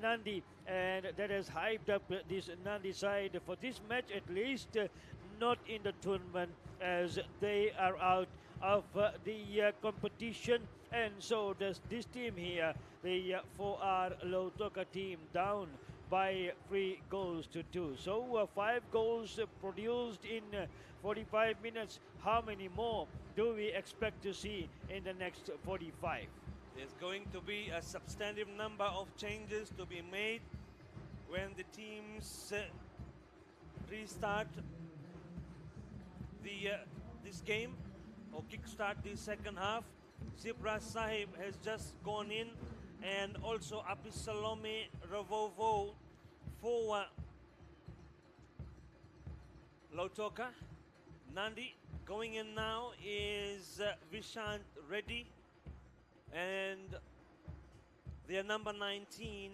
Nandi, and that has hyped up this Nandi side for this match at least. Not in the tournament as they are out of the competition, and so does this team here, the 4R Lautoka team, down by 3 goals to 2. So 5 goals produced in 45 minutes. How many more do we expect to see in the next 45? There's going to be a substantive number of changes to be made when the teams restart this game or kickstart the second half. Zibra Sahib has just gone in, and also Apisalome Ravovo for Lautoka. Nandi going in now is Vishant Reddy and their number 19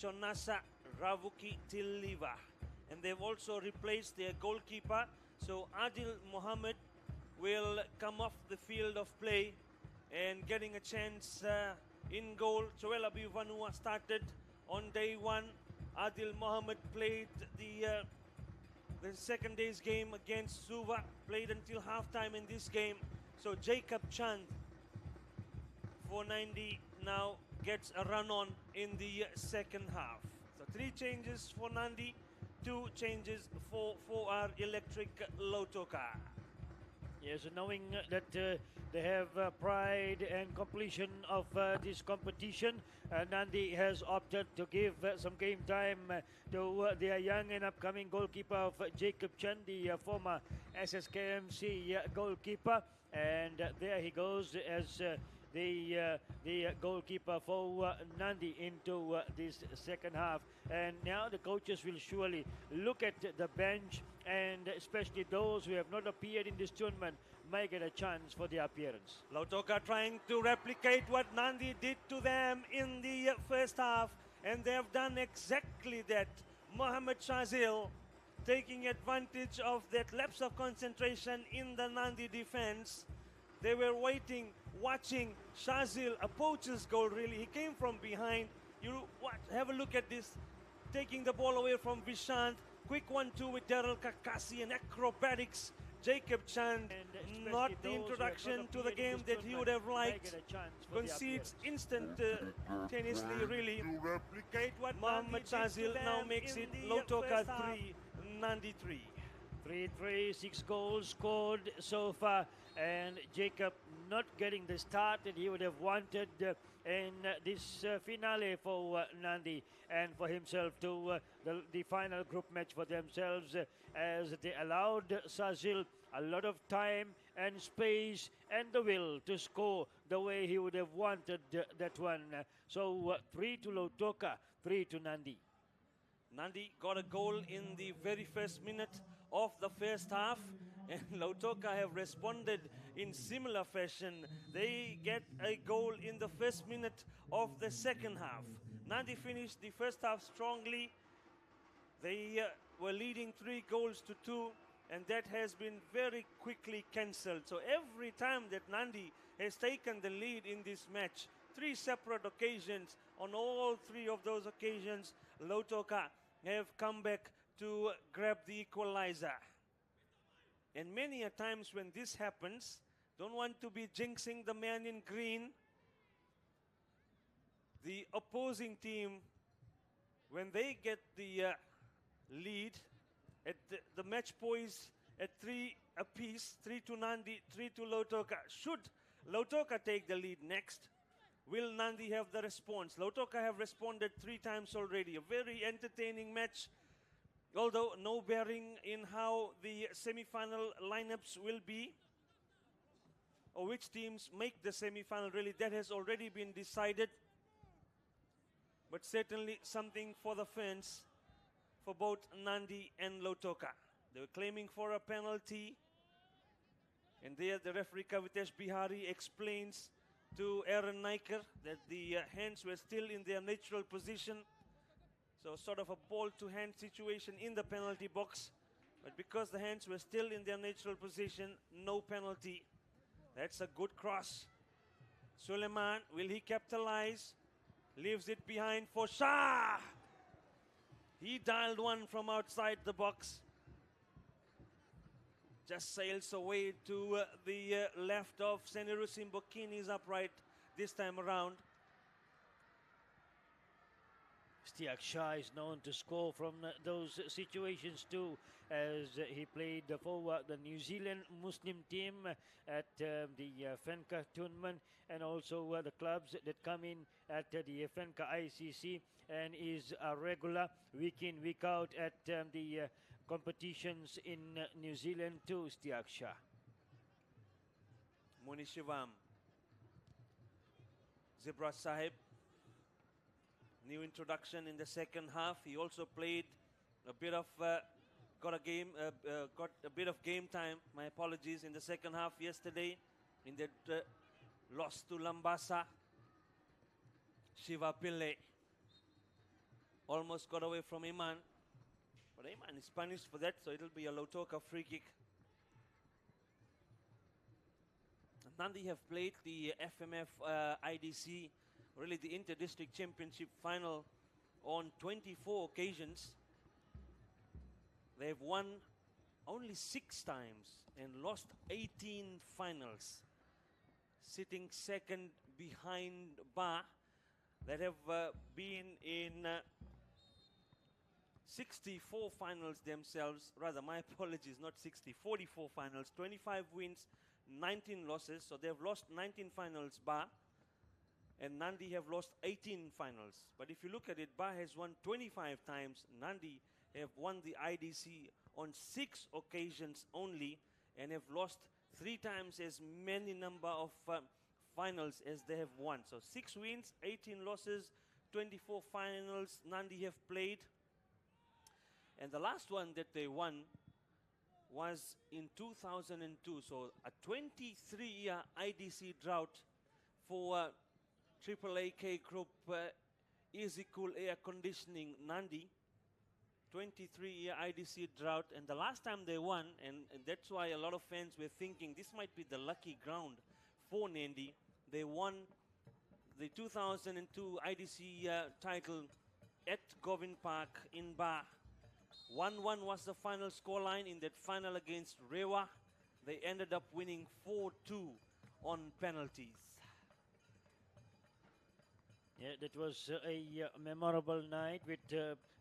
Chonasa Ravuki Tiliva, and they've also replaced their goalkeeper. So Adil Mohammed will come off the field of play and getting a chance in goal. Joel Abivanua started on day one. Adil Mohammed played the second day's game against Suva, played until halftime in this game. So Jacob Chand for Nandi now gets a run on in the second half. So 3 changes for Nandi, 2 changes for our Electric Lautoka. Yes, knowing that they have pride and completion of this competition, Nandi has opted to give some game time to their young and upcoming goalkeeper of Jacob Chen, the former SSKMC goalkeeper, and there he goes as the goalkeeper for Nandi into this second half. And now the coaches will surely look at the bench, and especially those who have not appeared in this tournament may get a chance for the appearance. Lautoka trying to replicate what Nandi did to them in the first half, and they have done exactly that. Mohamed Shazil taking advantage of that lapse of concentration in the Nandi defense. They were waiting, watching Shazil, a poacher's goal really. He came from behind. Have a look at this. Taking the ball away from Vishant. Quick 1-2 with Daryl Kakasi and acrobatics. Jacob Chand, not the introduction to the game that he would have liked. Concedes instantaneously, really. To replicate what Mohamed Shazil now makes it Lautoka 3, Nandi 3. 3-3, 6 goals scored so far, and Jacob not getting the start that he would have wanted in this finale for Nandi and for himself to the final group match for themselves, as they allowed Sazil a lot of time and space and the will to score the way he would have wanted that one. So 3 to Lautoka, 3 to Nandi. Nandi got a goal in the very first minute of the first half, and Lautoka have responded in similar fashion. They get a goal in the first minute of the second half. Nandi finished the first half strongly. They were leading 3-2, and that has been very quickly cancelled. So every time that Nandi has taken the lead in this match, 3 separate occasions, on all 3 of those occasions, Lautoka have come back to grab the equalizer. And many a times when this happens, don't want to be jinxing the man in green, the opposing team, when they get the lead at the match poise at 3 apiece, 3 to Nandi, 3 to Lautoka. Should Lautoka take the lead next, will Nandi have the response? Lautoka have responded 3 times already. A very entertaining match, although no bearing in how the semi-final lineups will be or which teams make the semi-final. Really, that has already been decided. But certainly something for the fans for both Nandi and Lautoka. They were claiming for a penalty, and there the referee Kavitesh Bihari explains to Aaron Naiker that the hands were still in their natural position. So sort of a ball-to-hand situation in the penalty box. But because the hands were still in their natural position, no penalty. That's a good cross. Suleiman, will he capitalize? Leaves it behind for Shah. He dialed one from outside the box. Just sails away to the left of Seniru Simbokini's upright this time around. Stiak Shah is known to score from those situations too, as he played for the New Zealand Muslim team at the FENCA tournament, and also the clubs that come in at the FENCA ICC, and is a regular week in, week out at the competitions in New Zealand too, Stiak Shah. Munishivam. Zibra Sahib. New introduction in the second half. He also played a bit of got a bit of game time. My apologies, in the second half yesterday in that loss to Lambasa. Shiva Pillai almost got away from Iman, but Iman is punished for that, so it'll be a Lautoka free kick. Nandi have played the FMF IDC, really the Inter-District Championship final, on 24 occasions. They've won only 6 times and lost 18 finals, sitting second behind Ba, that have been in 64 finals themselves. Rather, my apologies, not 60, 44 finals, 25 wins, 19 losses. So they've lost 19 finals, Ba, and Nandi have lost 18 finals. But if you look at it, Ba has won 25 times. Nandi have won the IDC on 6 occasions only, and have lost 3 times as many number of finals as they have won. So 6 wins, 18 losses, 24 finals Nandi have played. And the last one that they won was in 2002. So a 23-year IDC drought for AAA Group Easy Cool Air Conditioning Nandi. 23-year IDC drought, and the last time they won, and that's why a lot of fans were thinking this might be the lucky ground for Nandi. They won the 2002 IDC title at Govind Park in Ba. 1-1 was the final scoreline in that final against Rewa. They ended up winning 4-2 on penalties. Yeah, that was a memorable night with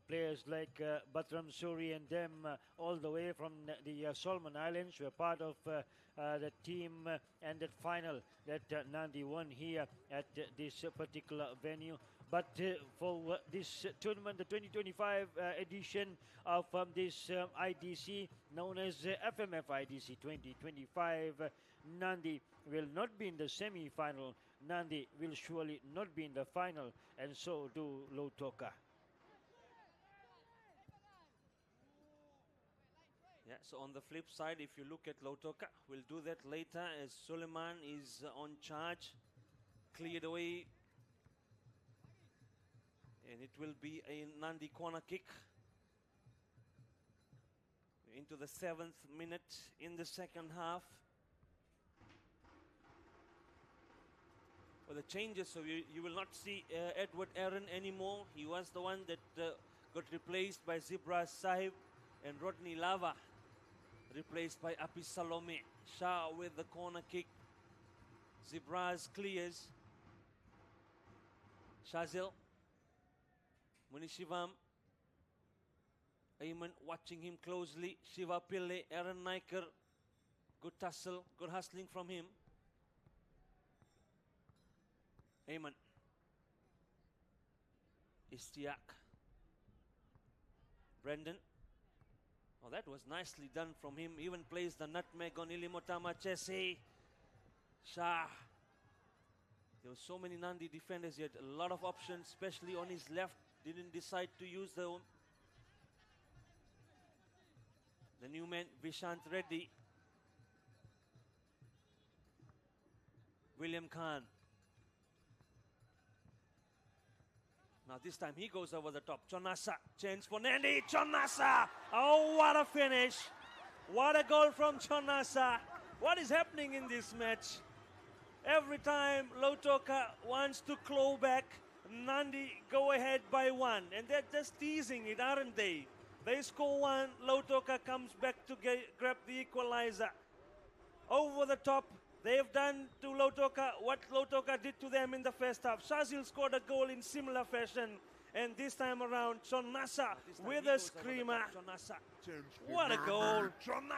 players like Batram Suri and them all the way from the Solomon Islands were part of the team and that final that Nandi won here at this particular venue. But for this tournament, the 2025 edition of this IDC, known as FMF IDC 2025, Nandi will not be in the semi-final. Nandi will surely not be in the final, and so do Lautoka. Yeah, so on the flip side, if you look at Lautoka, we'll do that later as Suleiman is on charge, cleared away, and it will be a Nandi corner kick. Into the 7th minute in the second half. For the changes, so you will not see Edward Aaron anymore. He was the one that got replaced by Zibra Sahib, and Rodney Lava replaced by Api Salome. Shah with the corner kick. Zibraz clears. Shazil. Munishivam. Ayman watching him closely. Shiva Pillai, Aaron Naikar. Good tussle, good hustling from him. Ayman. Istiak. Brendan. Oh, that was nicely done from him. Even plays the nutmeg on Ilimotama Chese. Shah. There were so many Nandi defenders. He had a lot of options, especially on his left. Didn't decide to use them. The new man, Vishant Reddy. William Khan. Now this time he goes over the top. Chonasa, chance for Nandi. Chonasa! Oh, what a finish. What a goal from Chonasa. What is happening in this match? Every time Lautoka wants to claw back, Nandi go ahead by 1. And they're just teasing it, aren't they? They score 1. Lautoka comes back to grab the equalizer. Over the top, they have done to Lautoka what Lautoka did to them in the first half. Shazil scored a goal in similar fashion. And this time around, Chonasa with a screamer. What a goal.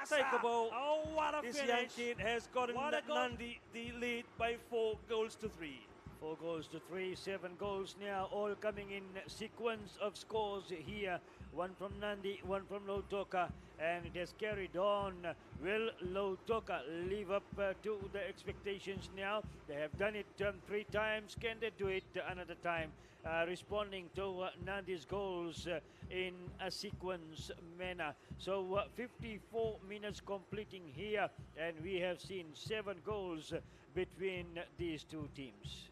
Take a ball. Oh, what a This finish. young kid has gotten What a goal. Nandi the lead by 4 goals to 3. 4 goals to 3, 7 goals now, all coming in sequence of scores here. One from Nandi, one from Lautoka, and it has carried on. Will Lautoka live up to the expectations now? They have done it 3 times. Can they do it another time? Responding to Nandi's goals in a sequence manner. So 54 minutes completing here, and we have seen 7 goals between these two teams.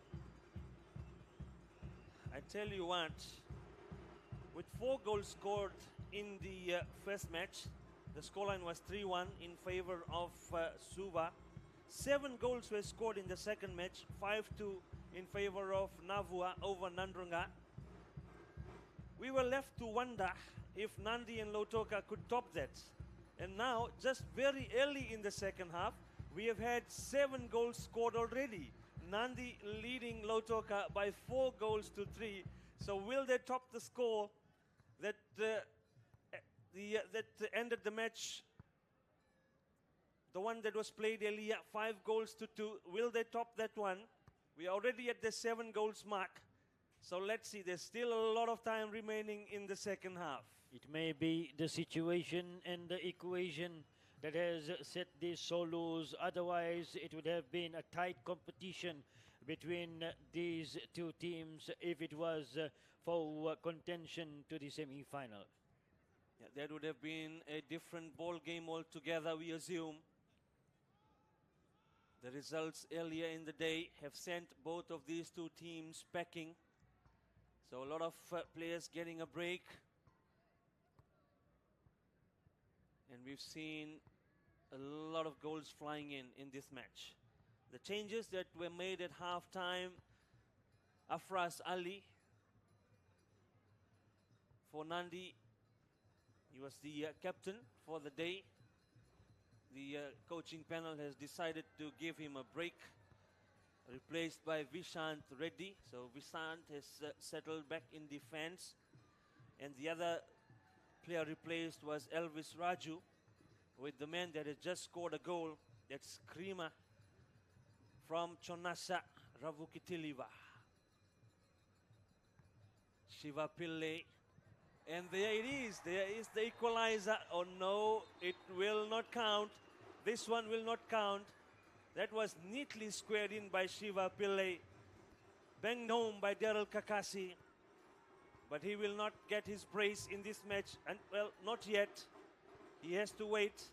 I tell you what, with 4 goals scored in the first match, the scoreline was 3-1 in favor of Suva. 7 goals were scored in the second match, 5-2 in favor of Navua over Nandrunga. We were left to wonder if Nandi and Lautoka could top that. And now, just very early in the second half, we have had 7 goals scored already. Nandi leading Lautoka by 4 goals to 3. So will they top the score that ended the match? The one that was played earlier, 5 goals to 2. Will they top that one? We are already at the 7 goals mark. So let's see, there's still a lot of time remaining in the second half. It may be the situation and the equation that has set these so loose. Otherwise, it would have been a tight competition between these two teams if it was for contention to the semi-final. Yeah, that would have been a different ball game altogether, we assume. The results earlier in the day have sent both of these two teams packing. So a lot of players getting a break. And we've seen a lot of goals flying in this match. The changes that were made at halftime, Afras Ali for Nandi. He was the captain for the day. The coaching panel has decided to give him a break, replaced by Vishant Reddy. So Vishant has settled back in defense. And the other player replaced was Elvis Raju, with the man that has just scored a goal. That's Krima from Chonasa Ravukitiliva. Shiva Pillai. And there it is. There is the equalizer. Oh no, it will not count. This one will not count. That was neatly squared in by Shiva Pillai. Banged home by Daryl Kakasi. But he will not get his brace in this match. And well, not yet. He has to wait.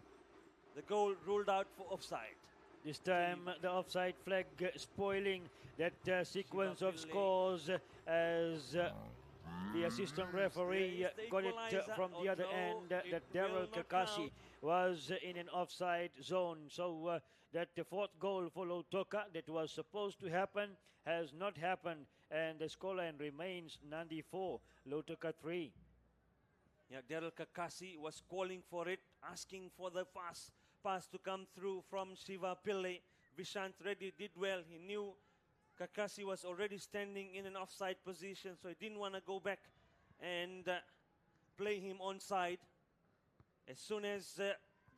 The goal ruled out for offside. This time the offside flag spoiling that sequence of scores as the assistant referee got it from the other end that Daryl Kakashi was in an offside zone. So that the 4th goal for Lautoka that was supposed to happen has not happened, and the scoreline remains Nandi 4, Lautoka 3. Yeah, Daryl Kakasi was calling for it, asking for the pass to come through from Shiva Pillai. Vishant Reddy did well. He knew Kakasi was already standing in an offside position, so he didn't want to go back and play him onside. As soon as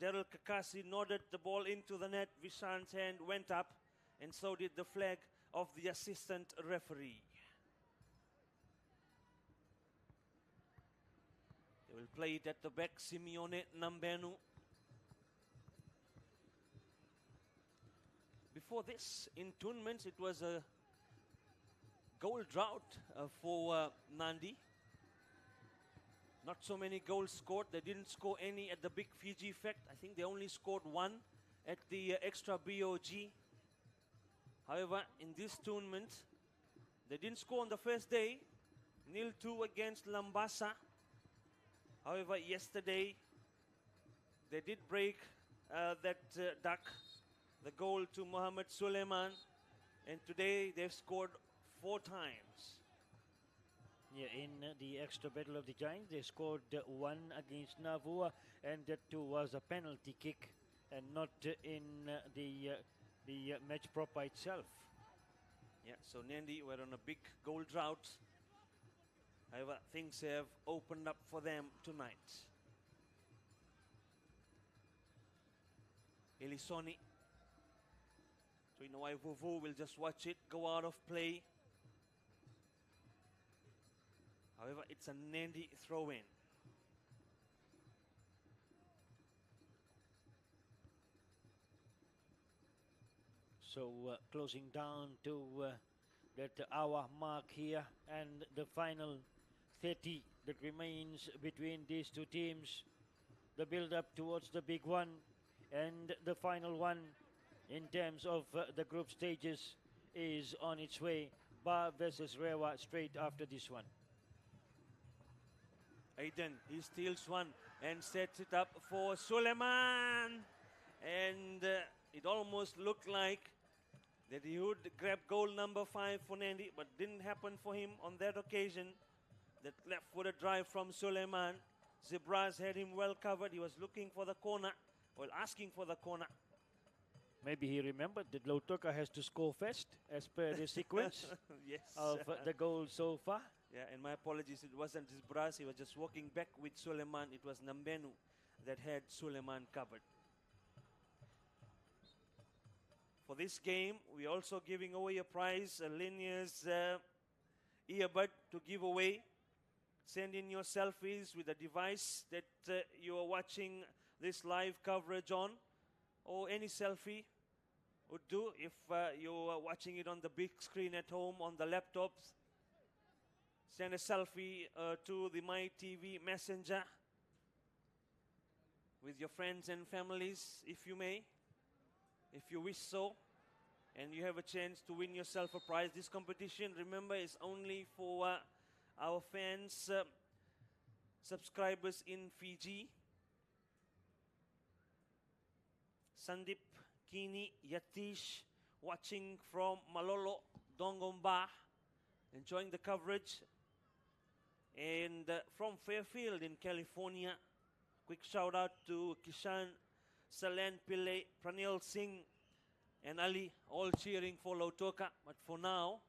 Daryl Kakasi nodded the ball into the net, Vishant's hand went up, and so did the flag of the assistant referee. They will play it at the back, Simeone Nambenu. Before this, in tournaments, it was a goal drought for Nandi. Not so many goals scored. They didn't score any at the big Fiji Fest. I think they only scored 1 at the extra BOG. However, in this tournament, they didn't score on the first day. 0-2 against Lambasa. However, yesterday, they did break that duck. The goal to Mohammed Suleiman, and today they've scored 4 times. Yeah, in the extra battle of the Giants, they scored one against Navua, and that too was a penalty kick, and not in the match proper itself. Yeah, so Nandi were on a big goal drought. However, things have opened up for them tonight. Elisoni. Tuinawai Vuvu will just watch it go out of play. However, it's a Nandi throw-in. So closing down to that hour mark here, and the final 30 that remains between these two teams. The build-up towards the big one, and the final one in terms of the group stages is on its way. Ba versus Rewa straight after this one. Aiden, he steals one and sets it up for Suleiman. And it almost looked like that he would grab goal number 5 for Nandi, but didn't happen for him on that occasion. That left-footed drive from Suleiman. Zebras had him well covered. He was looking for the corner, well, asking for the corner. Maybe he remembered that Lautoka has to score first as per the sequence yes. of the goals so far. Yeah, and my apologies, it wasn't Zebras. He was just walking back with Suleiman. It was Nambenu that had Suleiman covered. For this game, we're also giving away a prize, a Linear's earbud to give away. Send in your selfies with a device that you are watching this live coverage on, or any selfie would do if you are watching it on the big screen at home on the laptops. Send a selfie to the My TV Messenger with your friends and families, if you may, if you wish so, and you have a chance to win yourself a prize. This competition, remember, is only for our fans, subscribers in Fiji. Sandip, Kini, Yatish, watching from Malolo, Dongomba, enjoying the coverage. And from Fairfield in California, quick shout out to Kishan, Salen Pillai, Pranil Singh, and Ali, all cheering for Lautoka. But for now,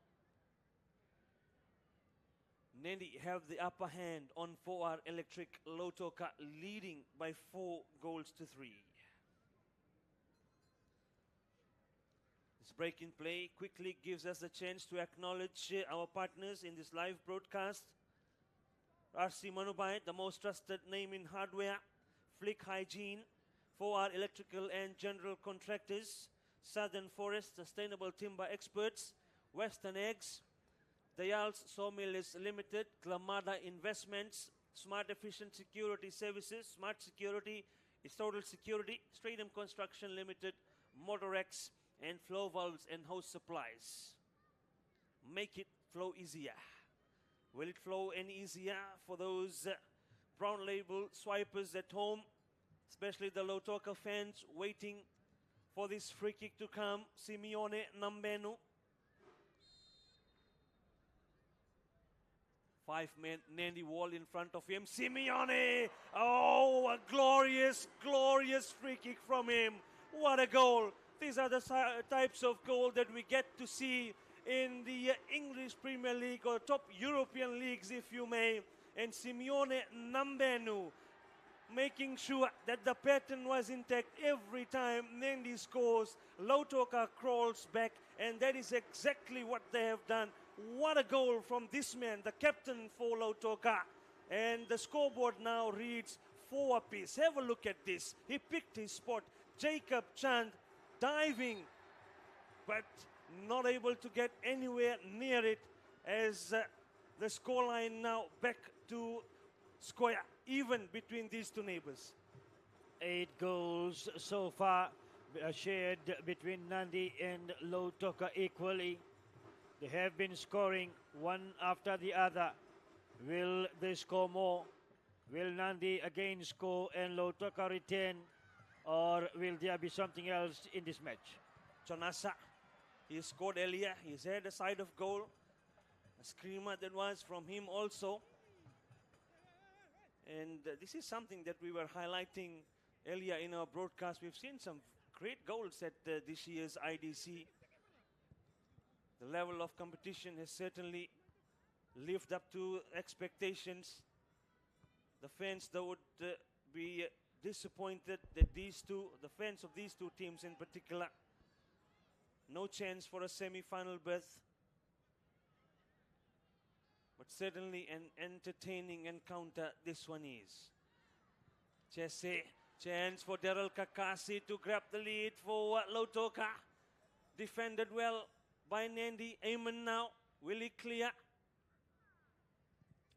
Nandi have the upper hand on 4R Electric Lautoka, leading by 4 goals to 3. This break in play quickly gives us a chance to acknowledge our partners in this live broadcast. RC Manubai, the most trusted name in hardware. Flick Hygiene, 4R Electrical and General Contractors. Southern Forest Sustainable Timber Experts. Western Eggs. Dayal's Sawmills Limited. Clamada Investments. Smart Efficient Security Services. Smart Security is total security. Stratum Construction Limited. Motorex. And Flow Valves and Hose Supplies. Make it flow easier. Will it flow any easier for those brown label swipers at home, especially the Lautoka fans waiting for this free kick to come? Simeone Nambenu. 5-man Nandi wall in front of him. Simeone! Oh, a glorious, glorious free kick from him. What a goal. These are the types of goal that we get to see in the English Premier League or top European leagues, if you may. And Simeone Nambenu making sure that the pattern was intact every time Nandi scores. Lautoka crawls back, and that is exactly what they have done. What a goal from this man, the captain for Lautoka. And the scoreboard now reads 4 apiece. Have a look at this. He picked his spot. Jacob Chand diving, but not able to get anywhere near it, as the scoreline now back to square, even between these two neighbors. 8 goals so far shared between Nandi and Lautoka equally. They have been scoring one after the other. Will they score more? Will Nandi again score and Lautoka retain? Or will there be something else in this match? Chonasa, he scored earlier. He's had a side of goal. A screamer that was from him also. And this is something that we were highlighting earlier in our broadcast. We've seen some great goals at this year's IDC. The level of competition has certainly lived up to expectations. The fans, though, would be disappointed that these two, the fans of these two teams in particular, no chance for a semi-final berth. But certainly an entertaining encounter this one is. Chese, chance for Daryl Kakasi to grab the lead for Lautoka. Defended well by Nandi. Eamon now, will he clear?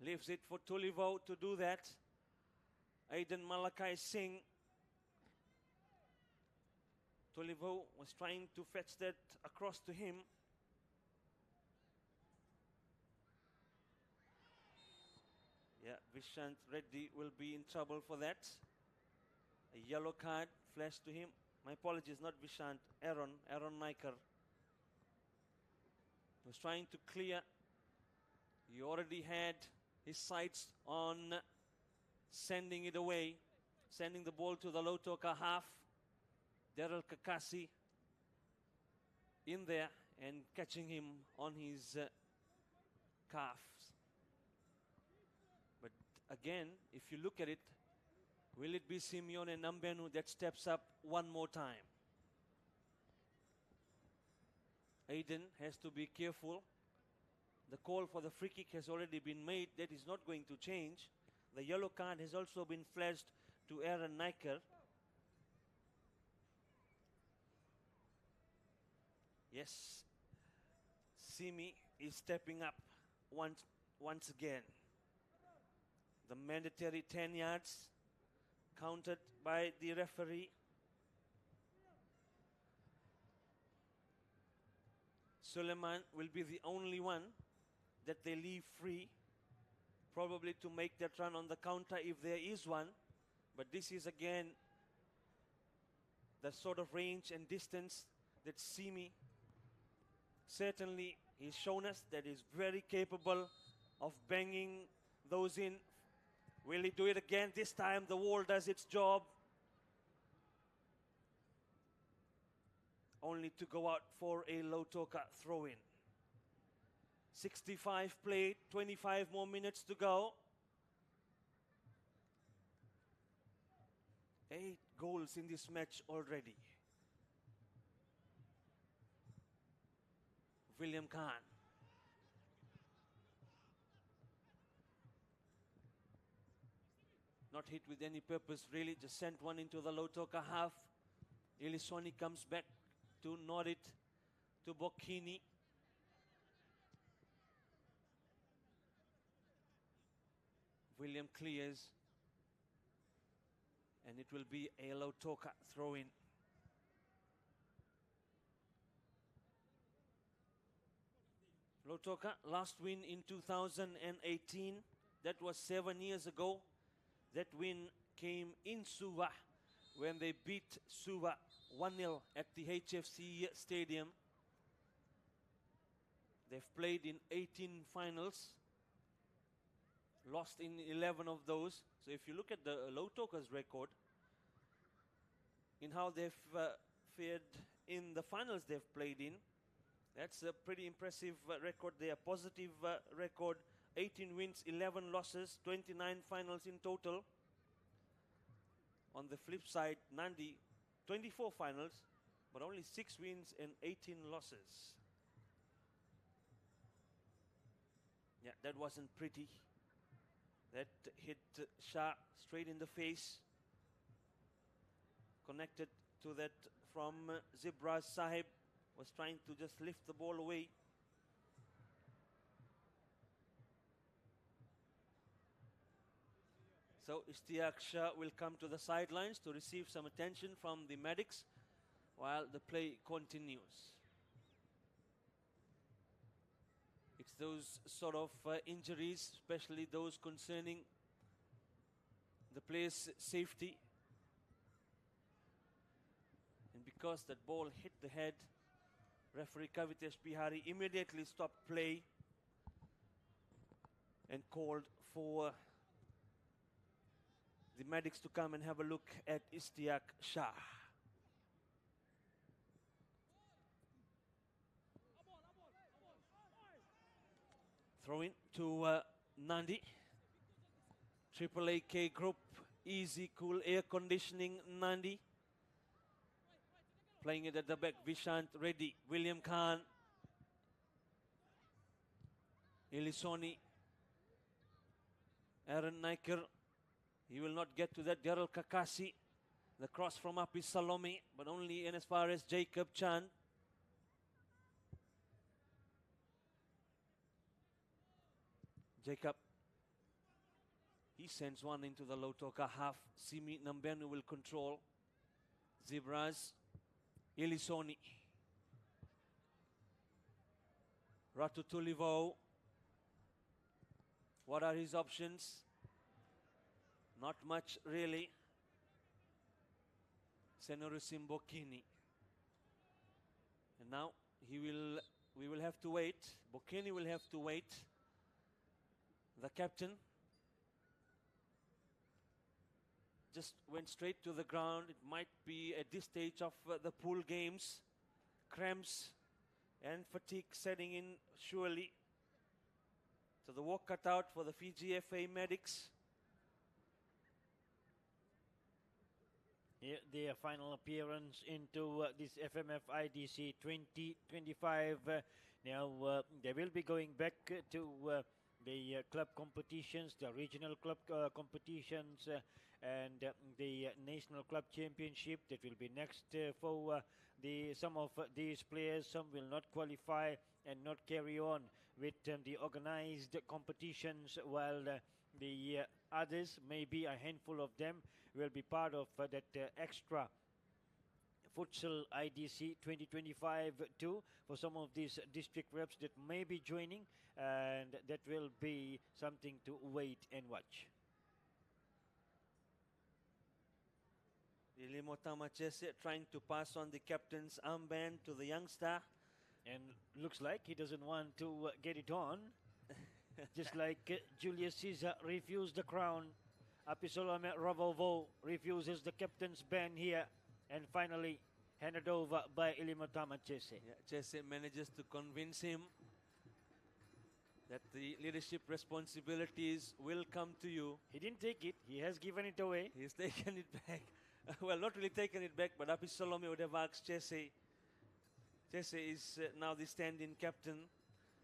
Leaves it for Tulivo to do that. Aidan Malakai Singh. Tulivo was trying to fetch that across to him. Yeah, Vishant Reddy will be in trouble for that. A yellow card flashed to him. My apologies, not Vishant, Aaron Naikar. He was trying to clear. He already had his sights on sending it away, sending the ball to the Lautoka half. Daryl Kakasi in there and catching him on his calves. But again, if you look at it, will it be Simeone Nambenu that steps up one more time? Aiden has to be careful. The call for the free kick has already been made. That is not going to change. The yellow card has also been flashed to Aaron Naikar. Yes, Simi is stepping up once again. The mandatory 10 yards counted by the referee. Suleiman will be the only one that they leave free, probably to make that run on the counter if there is one. But this is again the sort of range and distance that Simi certainly he's shown us that he's very capable of banging those in. Will he do it again? This time the wall does its job. Only to go out for a Lautoka throw-in. 65 played, 25 more minutes to go. 8 goals in this match already. William Khan. Not hit with any purpose really, just sent one into the Lautoka half. Iliswani comes back to nod it to Bokini. William clears. And it will be a Lautoka throw-in. Lautoka, last win in 2018. That was 7 years ago. That win came in Suva when they beat Suva 1-0 at the HFC Stadium. They've played in 18 finals, lost in 11 of those. So if you look at the Lautoka's record, in how they've fared in the finals they've played in, that's a pretty impressive record. They are positive record, 18 wins, 11 losses, 29 finals in total. On the flip side, Nandi, 24 finals, but only 6 wins and 18 losses. Yeah, that wasn't pretty. That hit Shah straight in the face. Connected to that from Zibraz Sahib. Was trying to just lift the ball away. So Ishtiaq Shah will come to the sidelines to receive some attention from the medics while the play continues. It's those sort of injuries, especially those concerning the player's safety. And because that ball hit the head, referee Kavitesh Bihari immediately stopped play. and called for the medics to come and have a look at Istiak Shah. Throw in to Nandi. Triple AK group, easy, cool, air conditioning, Nandi. Playing it at the back, Vishant ready. William Khan. Elisoni. Aaron Niker. He will not get to that. Daryl Kakasi. The cross from up is Salome, but only in as far as Jacob Chan. Jacob. He sends one into the Lautoka half. Simi Nambenu will control. Zebras. Elisoni. Ratu Tulivo. What are his options? Not much really. Senorusim Bokini. And now we will have to wait. Bokini will have to wait. The captain just went straight to the ground. It might be at this stage of the pool games. Cramps and fatigue setting in surely. So the walk cut out for the Fiji FA medics. Yeah, their final appearance into this FMF IDC 2025. Now they will be going back to the club competitions, the regional club competitions, and the national club championship that will be next for some of these players. Some will not qualify and not carry on with the organized competitions, while the others, maybe a handful of them, will be part of that extra futsal IDC 2025 too, for some of these district reps that may be joining, and that will be something to wait and watch. Ilimo Tamachese trying to pass on the captain's armband to the youngster. And looks like he doesn't want to get it on. Just like Julius Caesar refused the crown, Apisolome Ravovo refuses the captain's band here, and finally handed over by Ilimotama Chese. Yeah, Chese manages to convince him that the leadership responsibilities will come to you. He didn't take it, he has given it away. He's taken it back. Well, not really taken it back, but Apisolome would have asked Chese. Chese is now the stand-in captain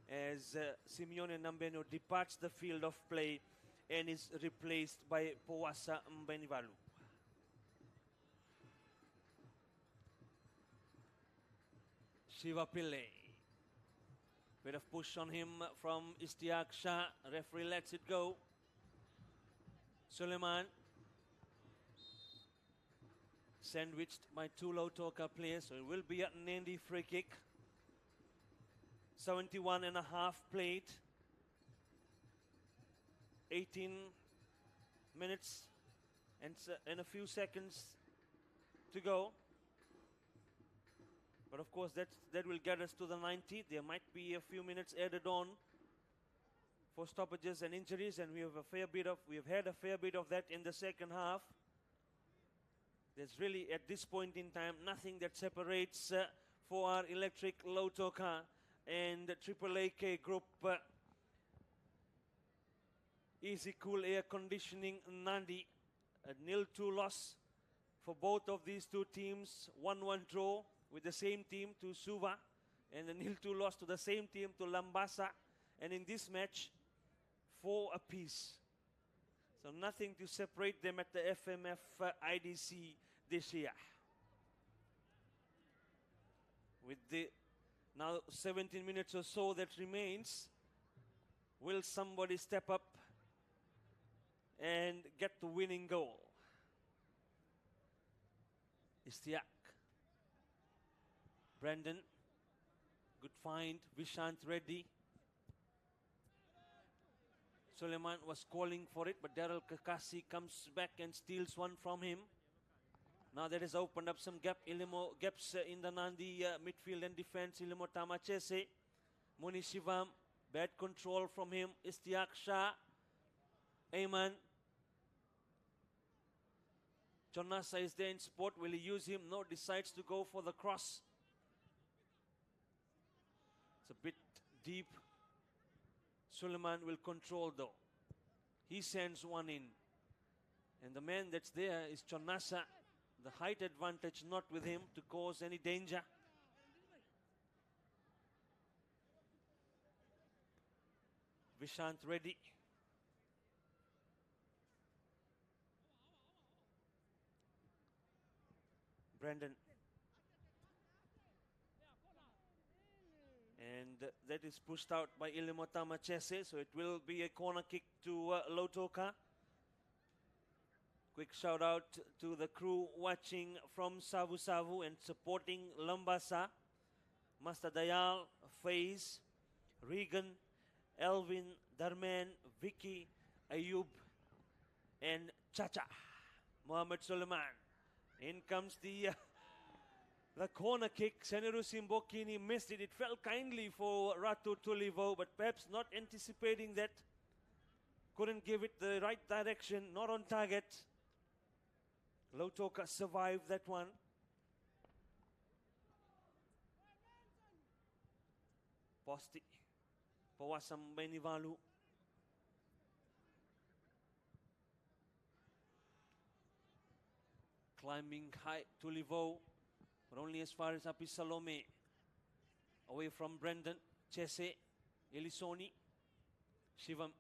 as Simeone Nambeno departs the field of play and is replaced by Powasa Mbenivalu. Shiva Pillay. Bit of push on him from Istiak Shah. Referee lets it go. Suleiman. Sandwiched by two Lautoka players, so it will be a Nandi free kick. 71 and a half played. 18 minutes and a few seconds to go. But of course that will get us to the 90. There might be a few minutes added on for stoppages and injuries, and we have had a fair bit of that in the second half. There's really, at this point in time, nothing that separates for our electric Lautoka and Triple AK group. Easy, cool, air conditioning, Nandi. A 0-2 loss for both of these two teams. 1-1 draw with the same team to Suva, and a 0-2 loss to the same team to Lambasa. And in this match, 4 apiece. So nothing to separate them at the FMF IDC this year. With the now 17 minutes or so that remains, will somebody step up and get the winning goal? Istiak. Brandon. Good find. Vishant ready. Suleiman was calling for it, but Daryl Kakasi comes back and steals one from him. Now that has opened up some gaps in the Nandi midfield and defense. Ilimo Tamachese, Muni Shivam, Bad control from him. Istiak Shah. Ayman. Chonasa is there in sport. Will he use him? No, decides to go for the cross. It's a bit deep. Suleiman will control though. He sends one in. And the man that's there is Chonasa. The height advantage not with him to cause any danger. Vishant ready. Brandon. And that is pushed out by Ilimotama Chese, so it will be a corner kick to Lautoka. Quick shout out to the crew watching from Savu Savu and supporting Lambasa. Master Dayal, Faiz, Regan, Elvin, Darman, Vicky, Ayub, and Chacha. Mohammed Suleiman. In comes the corner kick. Seneru Simbokini missed it. It fell kindly for Ratu Tulivo, but perhaps not anticipating that. Couldn't give it the right direction, not on target. Lautoka survived that one. Posti. Pawasam Benivalu. Climbing high to Livo, but only as far as Api Salome. Away from Brendan, Chese, Elisoni, Shivam.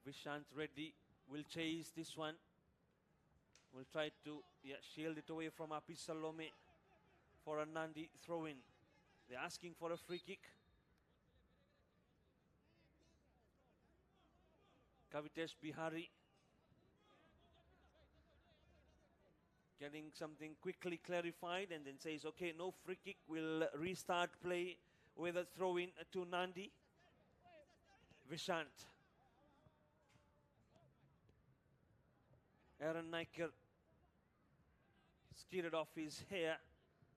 Vishant Reddy will chase this one. Will try to shield it away from Api Salome for a Nandi throw-in. They're asking for a free kick. Kavitesh Bihari getting something quickly clarified and then says, okay, no free kick. We'll restart play with a throw-in to Nandi. Vishant. Aaron Niker skidded off his hair,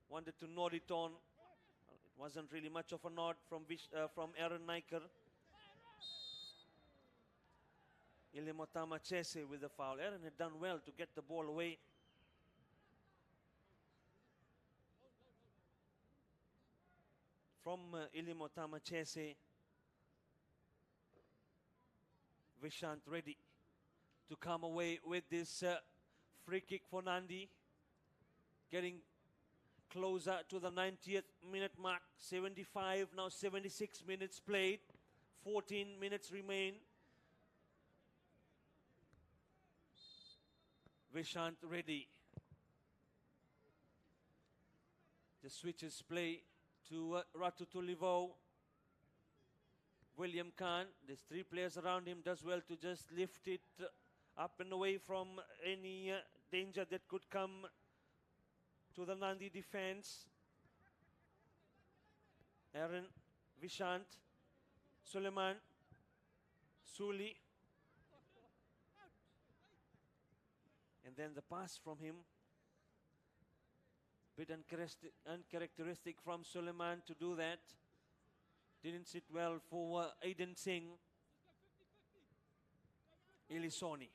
wanted to nod it on. It wasn't really much of a nod from Aaron Niker. Ilimotama Chese with the foul. Aaron had done well to get the ball away. From Ilimotama Chese, Vishant ready to come away with this free kick for Nandi. Getting closer to the 90th minute mark. 75, now 76 minutes played. 14 minutes remain. Vishant ready. The switches play to Ratu Tulivo. William Khan, there's three players around him, does well to just lift it up and away from any danger that could come to the Nandi defense. Aaron, Vishant, Suleiman, Suli. And then the pass from him. Bit uncharacteristic from Suleiman to do that. Didn't sit well for Aiden Singh. Elisoni.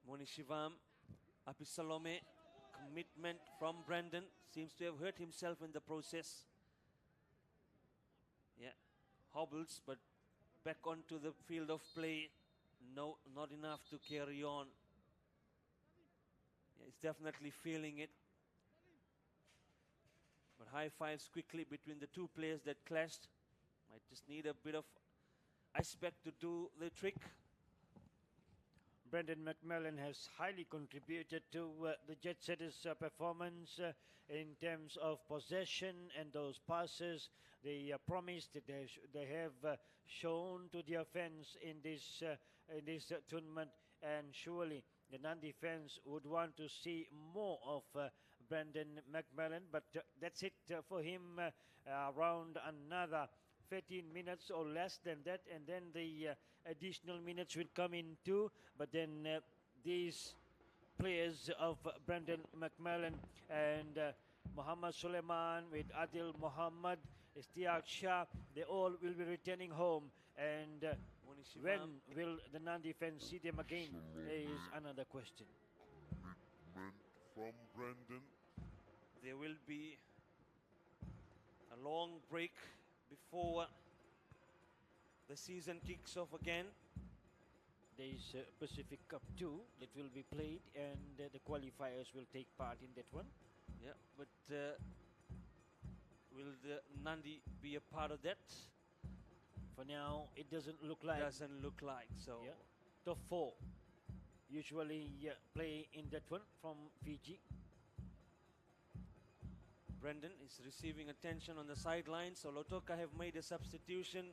Moni Shivam. Api Salome. Commitment from Brandon. Seems to have hurt himself in the process. Yeah. Hobbles, but back onto the field of play. No, not enough to carry on. Yeah, he's definitely feeling it. But high fives quickly between the two players that clashed. Might just need a bit of ice pack to do the trick. Brendan McMillan has highly contributed to the Jet Setters' performance in terms of possession and those passes. They promised that they have shown to the offense in this tournament, and surely the Nandi fans would want to see more of Brendan McMillan, but that's it for him. Around another 13 minutes or less than that, and then the additional minutes will come in too. But then these players of Brendan McMillan and Muhammad Suleiman, with Adil Muhammad, Istiaq Shah, they all will be returning home. And when will the Nandi fans see them again is another question. From Brendan. There will be a long break before the season kicks off again. There is Pacific Cup 2 that will be played, and the qualifiers will take part in that one. Yeah, but will the Nandi be a part of that? For now, it doesn't look like. Doesn't look like so. Yeah. Top 4 usually play in that one from Fiji. Brendan is receiving attention on the sideline, so Lautoka have made a substitution.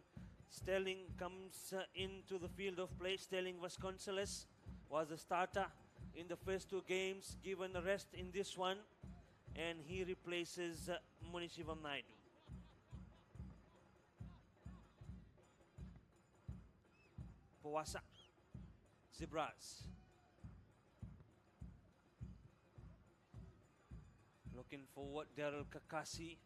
Sterling comes into the field of play. Sterling Vasconcelos was the starter in the first 2 games, given a rest in this one, and he replaces Munishivam Naidu. Powasa, Zebras. Looking forward, Daryl Kakasi.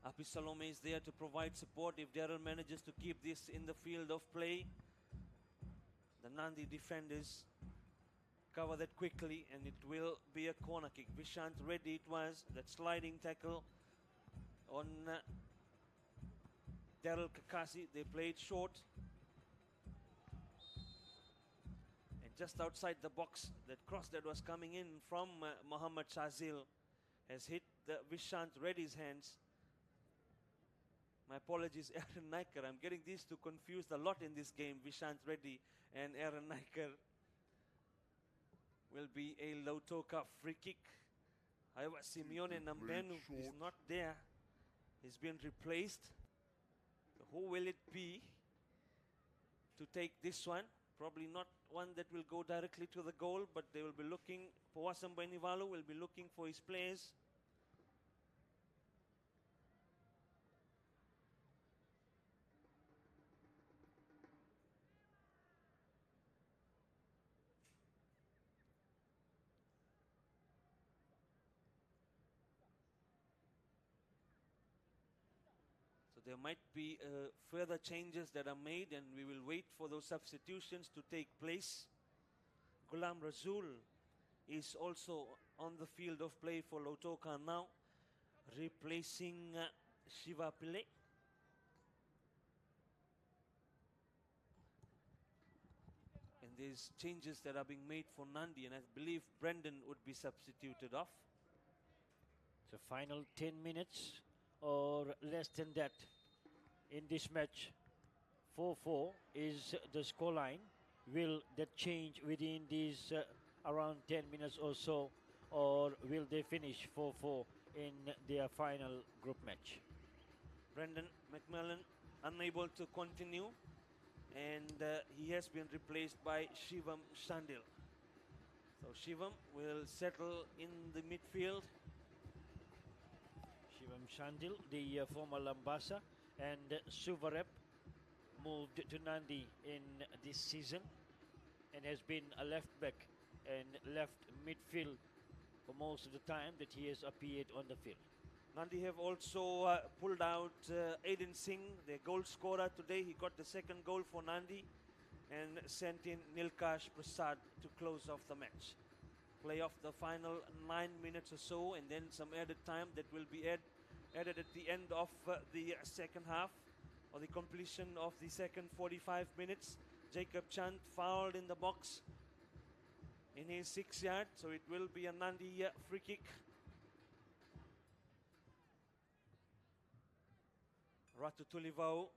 Api Salome is there to provide support if Daryl manages to keep this in the field of play. The Nandi defenders cover that quickly, and it will be a corner kick. Vishant Reddy it was, that sliding tackle on Daryl Kakasi. They played short. And just outside the box, that cross that was coming in from Muhammad Shazil has hit the Vishant Reddy's hands. My apologies, Aaron Naikar. I'm getting these two confused a lot in this game. Vishant Reddy and Aaron Naikar. Will be a Lautoka free kick. However, Simeone Nambenu is not there. He's been replaced. So who will it be to take this one? Probably not one that will go directly to the goal, but they will be looking. Powasam Benivalu will be looking for his players. There might be further changes that are made, and we will wait for those substitutions to take place. Ghulam Razul is also on the field of play for Lautoka now, replacing Shiva Pillai. And there's changes that are being made for Nandi, and I believe Brendan would be substituted off. So final 10 minutes or less than that in this match. 4-4 is the scoreline. Will that change within these around 10 minutes or so, or will they finish 4-4 in their final group match? Brendan McMillan unable to continue, and he has been replaced by Shivam Shandil. So Shivam will settle in the midfield. Shivam Shandil, the former Lambasa, and Suvarep moved to Nandi in this season and has been a left back and left midfield for most of the time that he has appeared on the field. Nandi have also pulled out Aiden Singh, their goal scorer today. He got the second goal for Nandi and sent in Nilkash Prasad to close off the match. Play off the final 9 minutes or so, and then some added time that will be added at the end of the second half, or the completion of the second 45 minutes. Jacob Chand fouled in the box in his 6 yard, so it will be a Nandi free kick. Ratu Tulivau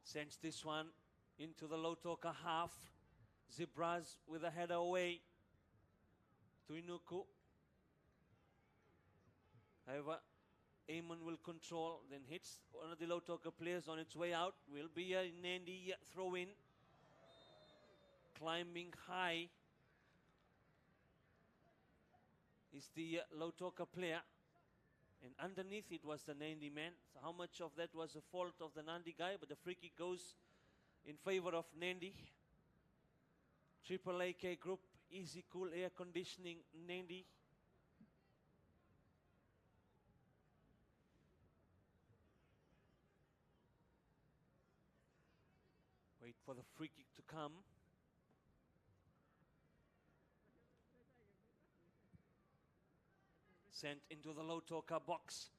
sends this one into the Lautoka half. Zebras with a header away to Inuku. However, Eamon will control, then hits one of the Lautoka players on its way out. Will be a Nandi throw in. Climbing high is the Lautoka player. And underneath it was the Nandi man. So how much of that was the fault of the Nandi guy? But the free kick goes in favor of Nandi. Triple AK group, easy cool air conditioning, Nandi. Wait for the free kick to come. Sent into the Lautoka box.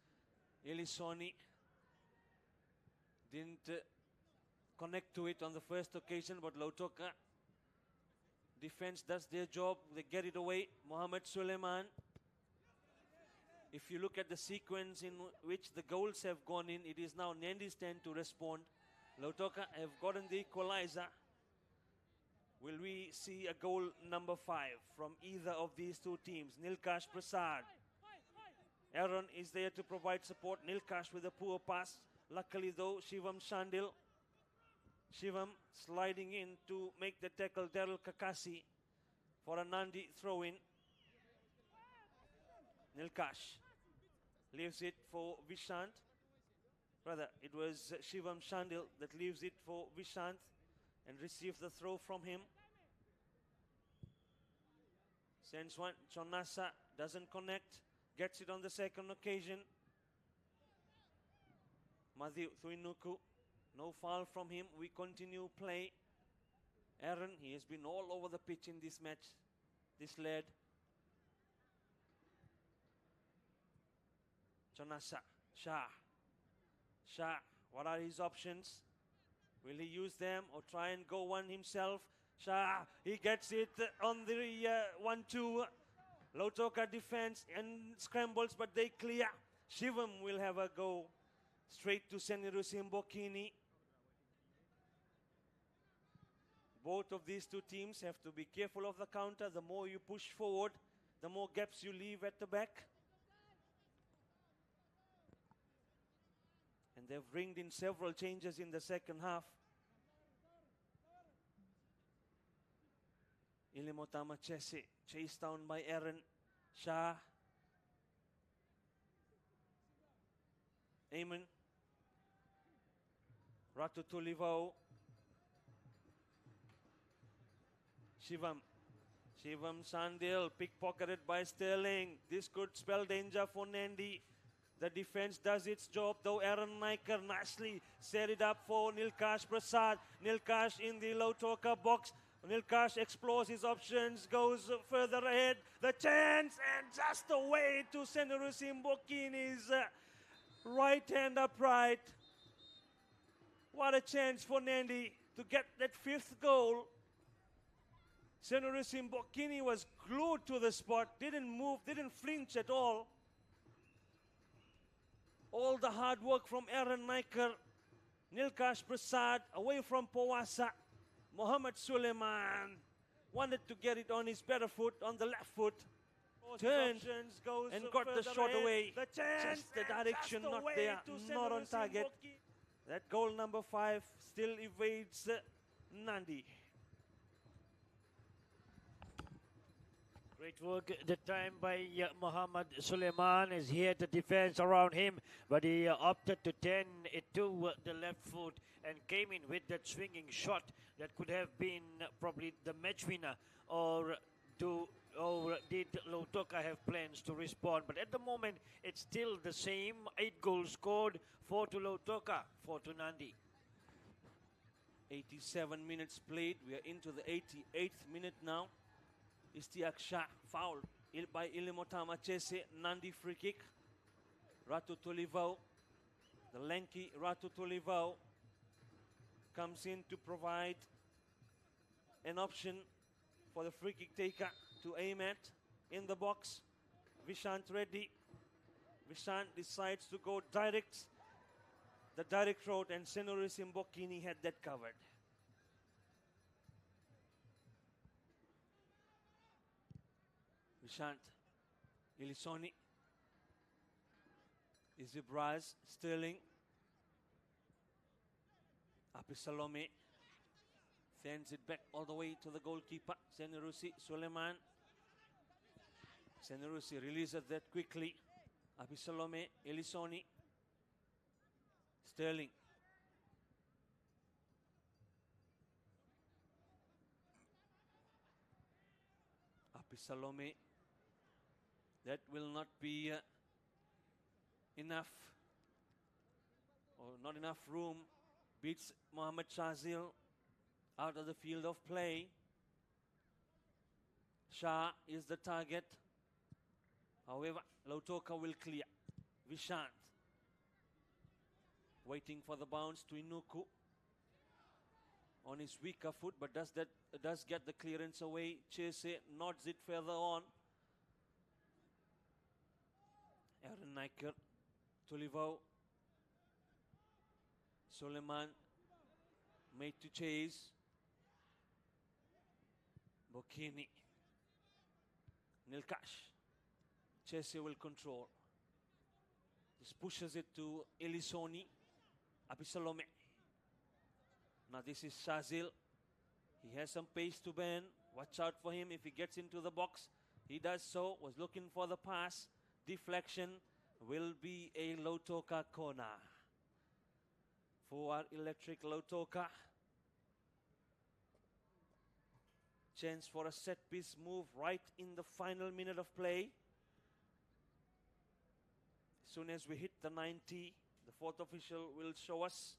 Elisoni didn't connect to it on the first occasion, but Lautoka defense does their job. They get it away. Mohammed Suleiman. If you look at the sequence in which the goals have gone in, it is now Nandi's turn to respond. Lautoka have gotten the equalizer. Will we see a goal number 5 from either of these two teams? Nilkash Prasad. Aaron is there to provide support. Nilkash with a poor pass. Luckily though, Shivam Shandil. Shivam sliding in to make the tackle. Daryl Kakasi for a Nandi throw-in. Nilkash leaves it for Vishant. Rather, it was Shivam Shandil that leaves it for Vishant and receives the throw from him. Sends one. Chonasa doesn't connect. Gets it on the second occasion. Matthew Thuinuku. No foul from him. We continue play. Aaron, he has been all over the pitch in this match. This lad. Chonasa. Shah. Shah. What are his options? Will he use them or try and go one himself? Shah. He gets it on the 1-2. Lautoka defense and scrambles, but they clear. Shivam will have a go straight to Senirusi Mbokini. Both of these two teams have to be careful of the counter. The more you push forward, the more gaps you leave at the back. And they've ringed in several changes in the second half. Ilimotama Chese, chased down by Aaron. Shah. Eamon. Ratu Tulivao. Shivam. Shivam Sandil, pickpocketed by Sterling. This could spell danger for Nandi. The defense does its job, though. Aaron Naikar nicely set it up for Nilkash Prasad. Nilkash in the Lautoka box. Nilkash explores his options, goes further ahead. The chance, and just away to Senirusi Mbokini's right hand upright. What a chance for Nandi to get that 5th goal. Senirusi Mbokini was glued to the spot, didn't move, didn't flinch at all. All the hard work from Aaron Naikar. Nilkash Prasad away from Powasa. Mohammed Suleiman wanted to get it on his better foot, on the left foot. Turned and got the shot away. Just the direction not there, not on target. That goal number 5 still evades Nandi. Great work that time by Mohammed Suleiman as he had the defense around him, but he opted to turn it to the left foot and came in with that swinging shot that could have been probably the match winner, or did Lautoka have plans to respond? But at the moment, it's still the same. 8 goals scored, 4 to Lautoka, 4 to Nandi. 87 minutes played. We are into the 88th minute now. Istiak Shah foul by Ilimotama Chese. Nandi free kick. Ratu Tulivao, the lanky Ratu Tulivao, comes in to provide an option for the free kick taker to aim at in the box. Vishant Reddy. Vishant decides to go direct, the direct road, and Senirusi Mbokini had that covered. Vishant, Ilisoni, Izibraz, Sterling, Apisalome, sends it back all the way to the goalkeeper, Senirusi Suleiman. Senirusi releases that quickly. Apisalome, Ilisoni, Sterling. Salome. That will not be enough, or not enough room. Beats Mohammad Shazil out of the field of play. Shah is the target. However, Lautoka will clear. Vishant waiting for the bounce to Inuku on his weaker foot, but does get the clearance away. Chese nods it further on. Aaron Naikar, Tulivau, Suleiman made to chase. Bokini, Nilkash. Chese will control. Just pushes it to Elisoni. Abisalome. Now this is Shazil. He has some pace to burn. Watch out for him if he gets into the box. He does so. Was looking for the pass. Deflection will be a Lautoka corner. For our electric Lautoka. Chance for a set piece move right in the final minute of play. As soon as we hit the 90, the fourth official will show us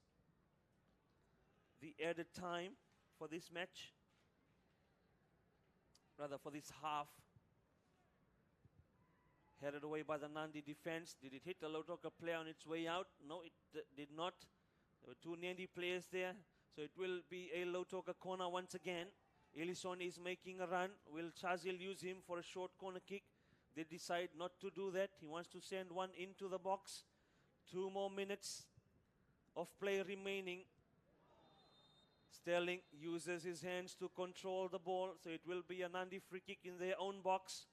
the added time for this match. Rather, for this half. Headed away by the Nandi defense. Did it hit the Lautoka player on its way out? No, it did not. There were two Nandi players there. So it will be a Lautoka corner once again. Elisoni is making a run. Will Shazil use him for a short corner kick? They decide not to do that. He wants to send one into the box. 2 more minutes of play remaining. Sterling uses his hands to control the ball. So it will be a Nandi free kick in their own box.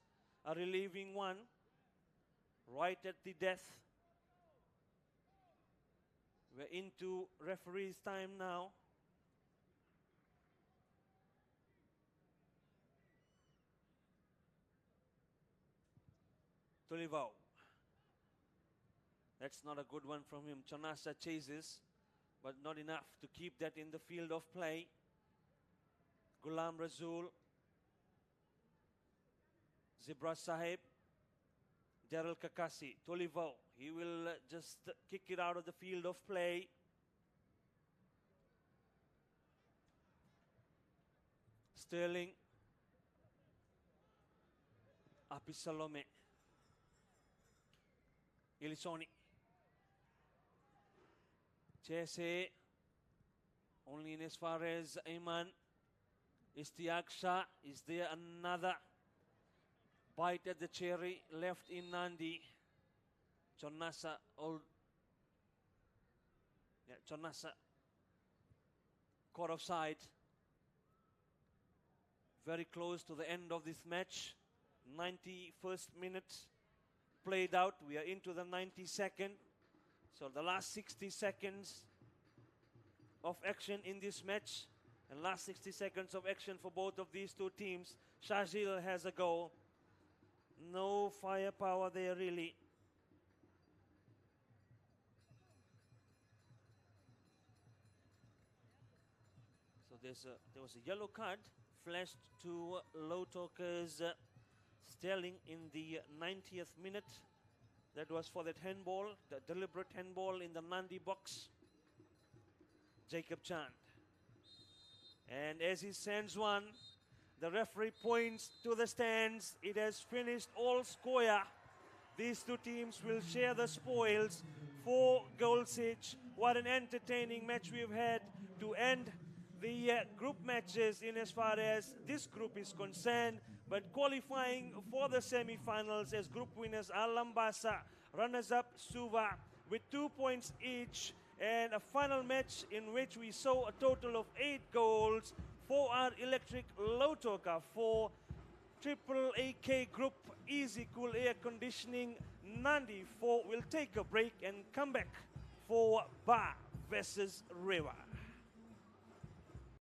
A relieving one. Right at the death. We're into referee's time now. Tulivau. That's not a good one from him. Chanasa chases, but not enough to keep that in the field of play. Ghulam Razul. Zibra Sahib. Daryl Kakasi. Tulivau. He will just kick it out of the field of play. Sterling. Apisalome. Elisoni. Chese. Only in as far as Ayman. Istiaksha. Is there another bite at the cherry left in Nandi? Chonasa. Chonasa. Caught offside. Very close to the end of this match. 91st minute played out. We are into the 92nd. So the last 60 seconds of action in this match. And last 60 seconds of action for both of these two teams. Shazil has a goal. No firepower there really. So there was a yellow card flashed to Lautoka's Sterling in the 90th minute. That was for that handball, the deliberate handball in the Nandi box. Jacob Chand. And as he sends one, the referee points to the stands. It has finished all square. These two teams will share the spoils. 4 goals each. What an entertaining match we've had to end the group matches in as far as this group is concerned. But qualifying for the semi-finals as group winners are Lambasa, runners-up Suva with 2 points each. And a final match in which we saw a total of 8 goals for our electric Lautoka for Triple AK Group Easy Cool Air Conditioning Nandi. We'll take a break and come back for Ba versus Rewa.